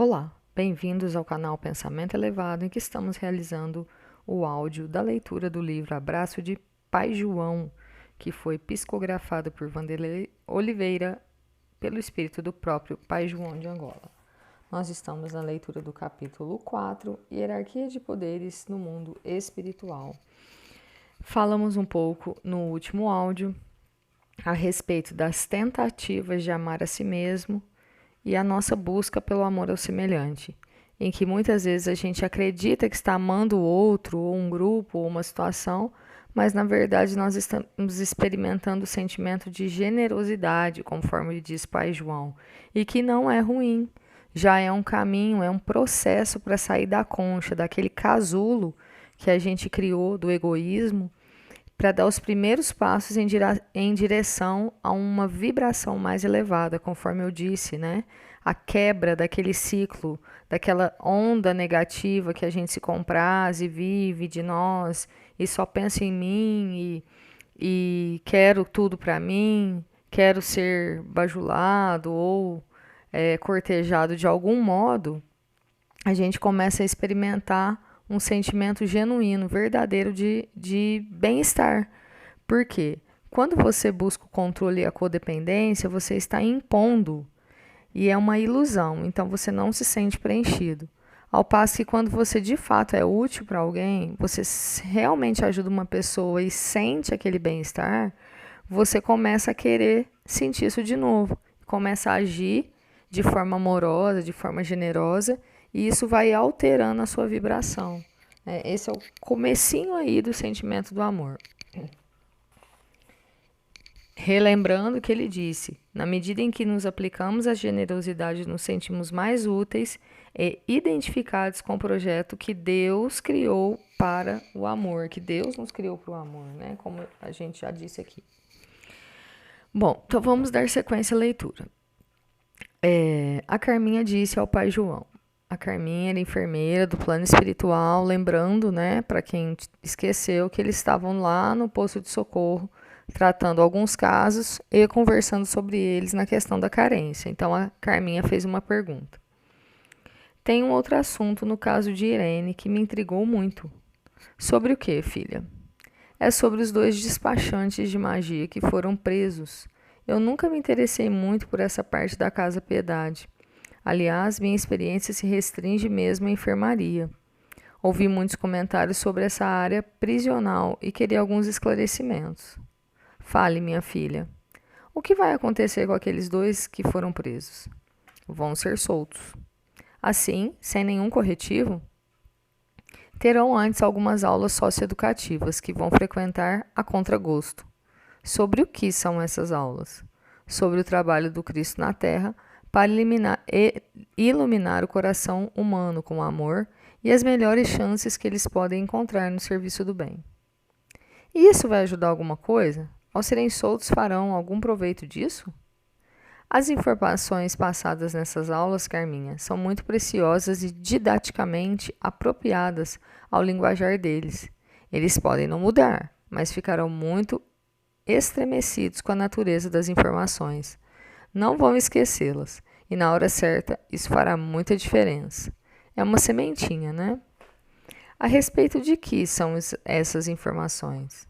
Olá, bem-vindos ao canal Pensamento Elevado, em que estamos realizando o áudio da leitura do livro Abraço de Pai João, que foi psicografado por Vanderlei Oliveira pelo espírito do próprio Pai João de Angola. Nós estamos na leitura do capítulo 4, Hierarquia de Poderes no Mundo Espiritual. Falamos um pouco no último áudio a respeito das tentativas de amar a si mesmo e a nossa busca pelo amor ao semelhante, em que muitas vezes a gente acredita que está amando o outro, ou um grupo, ou uma situação, mas na verdade nós estamos experimentando o sentimento de generosidade, conforme diz Pai João, e que não é ruim, já é um caminho, é um processo para sair da concha, daquele casulo que a gente criou do egoísmo, para dar os primeiros passos em direção a uma vibração mais elevada, conforme eu disse, né? A quebra daquele ciclo, daquela onda negativa que a gente se compraz e vive de nós e só pensa em mim e quero tudo para mim, quero ser bajulado ou cortejado de algum modo, a gente começa a experimentar um sentimento genuíno, verdadeiro de bem-estar. Por quê? Quando você busca o controle e a codependência, você está impondo e é uma ilusão, então você não se sente preenchido. Ao passo que quando você de fato é útil para alguém, você realmente ajuda uma pessoa e sente aquele bem-estar, você começa a querer sentir isso de novo. Começa a agir de forma amorosa, de forma generosa, e isso vai alterando a sua vibração. Esse é o comecinho aí do sentimento do amor. Relembrando que ele disse, na medida em que nos aplicamos à generosidade, nos sentimos mais úteis e identificados com o projeto que Deus criou para o amor, que Deus nos criou para o amor, né? Como a gente já disse aqui. Bom, então vamos dar sequência à leitura. A Carminha disse ao pai João. A Carminha era enfermeira do plano espiritual, lembrando, né, para quem esqueceu, que eles estavam lá no posto de socorro, tratando alguns casos e conversando sobre eles na questão da carência. Então a Carminha fez uma pergunta. Tem um outro assunto no caso de Irene que me intrigou muito. Sobre o que, filha? É sobre os dois despachantes de magia que foram presos. Eu nunca me interessei muito por essa parte da Casa Piedade. Aliás, minha experiência se restringe mesmo à enfermaria. Ouvi muitos comentários sobre essa área prisional e queria alguns esclarecimentos. Fale, minha filha. O que vai acontecer com aqueles dois que foram presos? Vão ser soltos. Assim, sem nenhum corretivo? Terão antes algumas aulas socioeducativas que vão frequentar a contragosto. Sobre o que são essas aulas? Sobre o trabalho do Cristo na Terra para iluminar o coração humano com amor e as melhores chances que eles podem encontrar no serviço do bem. E isso vai ajudar alguma coisa? Ao serem soltos, farão algum proveito disso? As informações passadas nessas aulas, Carminha, são muito preciosas e didaticamente apropriadas ao linguajar deles. Eles podem não mudar, mas ficarão muito estremecidos com a natureza das informações. Não vão esquecê-las, e na hora certa isso fará muita diferença. É uma sementinha, né? A respeito de que são essas informações?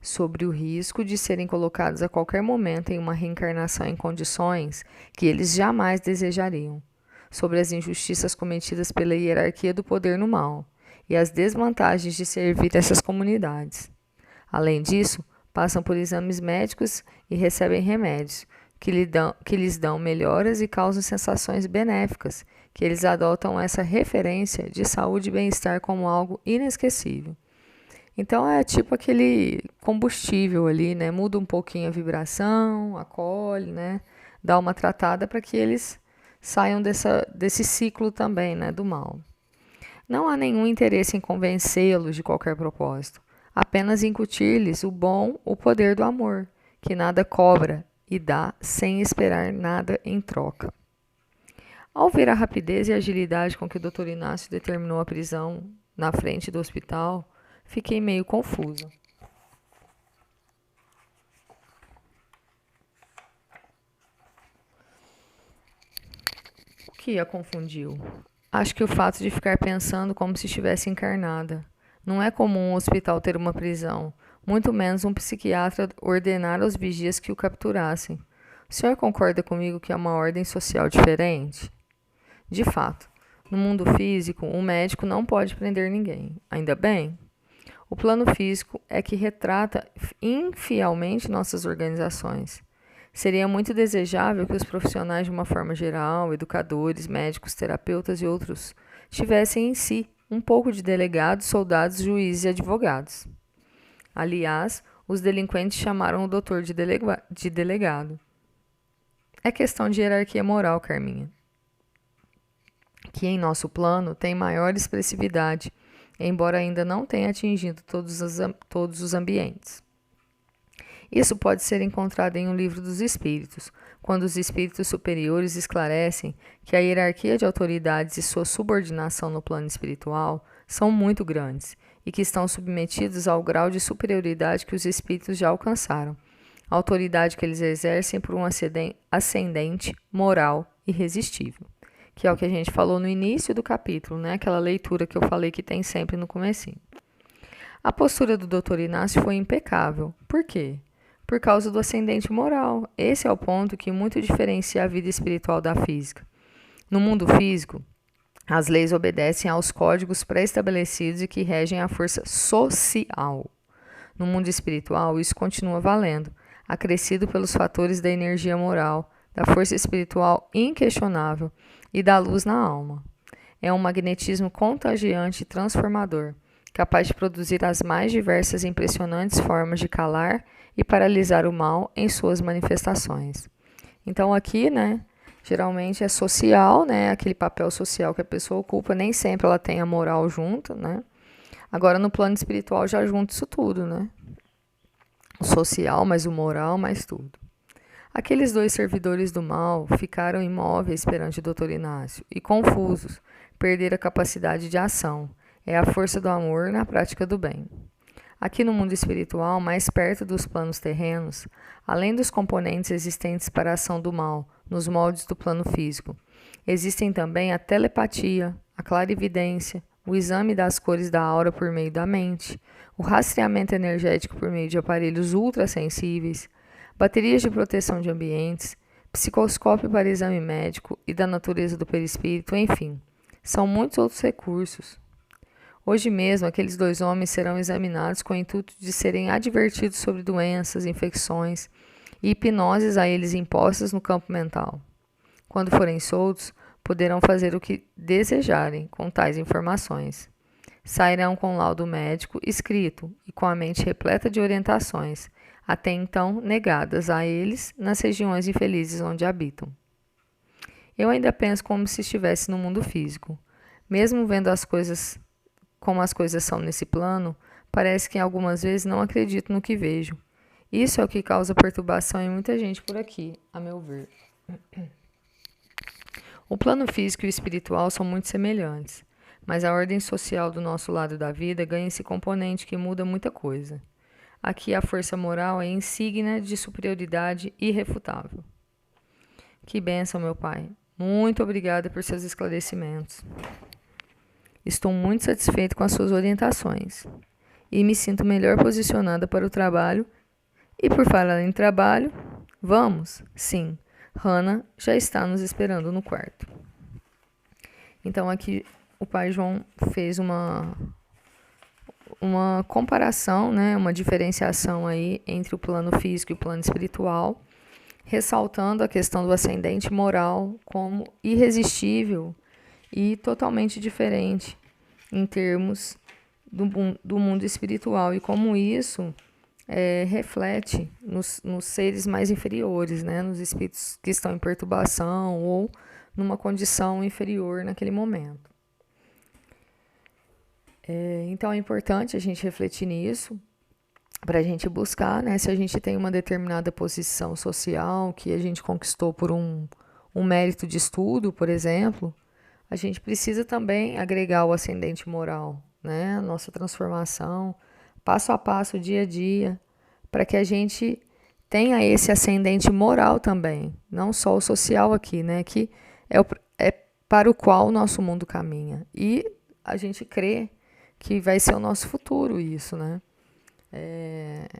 Sobre o risco de serem colocados a qualquer momento em uma reencarnação em condições que eles jamais desejariam, sobre as injustiças cometidas pela hierarquia do poder no mal e as desvantagens de servir essas comunidades. Além disso, passam por exames médicos e recebem remédios que lhes dão melhoras e causam sensações benéficas, que eles adotam essa referência de saúde e bem-estar como algo inesquecível. Então é tipo aquele combustível ali, né? Muda um pouquinho a vibração, acolhe, né? Dá uma tratada para que eles saiam desse ciclo também, né? Do mal. Não há nenhum interesse em convencê-los de qualquer propósito, apenas incutir-lhes o bom, o poder do amor, que nada cobra e dá sem esperar nada em troca. Ao ver a rapidez e agilidade com que o Dr. Inácio determinou a prisão na frente do hospital, fiquei meio confusa. que a confundiu? Acho que o fato de ficar pensando como se estivesse encarnada. Não é comum um hospital ter uma prisão, muito menos um psiquiatra ordenar aos vigias que o capturassem. O senhor concorda comigo que é uma ordem social diferente? De fato, no mundo físico, um médico não pode prender ninguém. Ainda bem. O plano físico é que retrata infielmente nossas organizações. Seria muito desejável que os profissionais, de uma forma geral, educadores, médicos, terapeutas e outros, tivessem em si um pouco de delegados, soldados, juízes e advogados. Aliás, os delinquentes chamaram o doutor de delegado. É questão de hierarquia moral, Carminha, que em nosso plano tem maior expressividade, embora ainda não tenha atingido todos os ambientes. Isso pode ser encontrado em um livro dos espíritos, quando os espíritos superiores esclarecem que a hierarquia de autoridades e sua subordinação no plano espiritual são muito grandes e que estão submetidos ao grau de superioridade que os espíritos já alcançaram, a autoridade que eles exercem por um ascendente moral irresistível, que é o que a gente falou no início do capítulo, né? Aquela leitura que eu falei que tem sempre no comecinho. A postura do Dr. Inácio foi impecável. Por quê? Por causa do ascendente moral. Esse é o ponto que muito diferencia a vida espiritual da física. No mundo físico, as leis obedecem aos códigos pré-estabelecidos e que regem a força social. No mundo espiritual, isso continua valendo, acrescido pelos fatores da energia moral, da força espiritual inquestionável e da luz na alma. É um magnetismo contagiante e transformador, capaz de produzir as mais diversas e impressionantes formas de calar e paralisar o mal em suas manifestações. Então aqui, né, geralmente é social, né, aquele papel social que a pessoa ocupa, nem sempre ela tem a moral junto, né. Agora no plano espiritual já junta isso tudo, né. O social, mais o moral, mais tudo. Aqueles dois servidores do mal ficaram imóveis perante o Dr. Inácio e confusos, perderam a capacidade de ação. É a força do amor na prática do bem. Aqui no mundo espiritual, mais perto dos planos terrenos, além dos componentes existentes para a ação do mal, nos moldes do plano físico, existem também a telepatia, a clarividência, o exame das cores da aura por meio da mente, o rastreamento energético por meio de aparelhos ultrassensíveis, baterias de proteção de ambientes, psicoscópio para exame médico e da natureza do perispírito, enfim, são muitos outros recursos. Hoje mesmo, aqueles dois homens serão examinados com o intuito de serem advertidos sobre doenças, infecções e hipnoses a eles impostas no campo mental. Quando forem soltos, poderão fazer o que desejarem com tais informações. Sairão com laudo médico escrito e com a mente repleta de orientações, até então negadas a eles nas regiões infelizes onde habitam. Eu ainda penso como se estivesse no mundo físico. Mesmo vendo as coisas como as coisas são nesse plano, parece que algumas vezes não acredito no que vejo. Isso é o que causa perturbação em muita gente por aqui, a meu ver. O plano físico e o espiritual são muito semelhantes, mas a ordem social do nosso lado da vida ganha esse componente que muda muita coisa. Aqui a força moral é insígnia de superioridade irrefutável. Que bênção, meu pai. Muito obrigada por seus esclarecimentos. Estou muito satisfeito com as suas orientações e me sinto melhor posicionada para o trabalho. E por falar em trabalho, vamos? Sim, Hannah já está nos esperando no quarto. Então aqui o pai João fez uma comparação, né, uma diferenciação aí entre o plano físico e o plano espiritual, ressaltando a questão do ascendente moral como irresistível e totalmente diferente em termos do mundo espiritual e como isso reflete nos seres mais inferiores, né? Nos espíritos que estão em perturbação ou numa condição inferior naquele momento. Então é importante a gente refletir nisso para a gente buscar, né? Se a gente tem uma determinada posição social que a gente conquistou por um mérito de estudo, por exemplo, a gente precisa também agregar o ascendente moral, né? A nossa transformação, passo a passo, dia a dia, para que a gente tenha esse ascendente moral também, não só o social aqui, né? Que é para o qual o nosso mundo caminha. E a gente crê que vai ser o nosso futuro isso, né?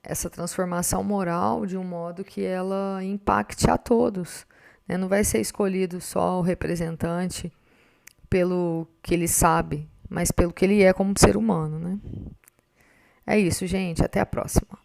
Essa transformação moral de um modo que ela impacte a todos, né? Não vai ser escolhido só o representante pelo que ele sabe, mas pelo que ele é como ser humano, né? É isso, gente. Até a próxima.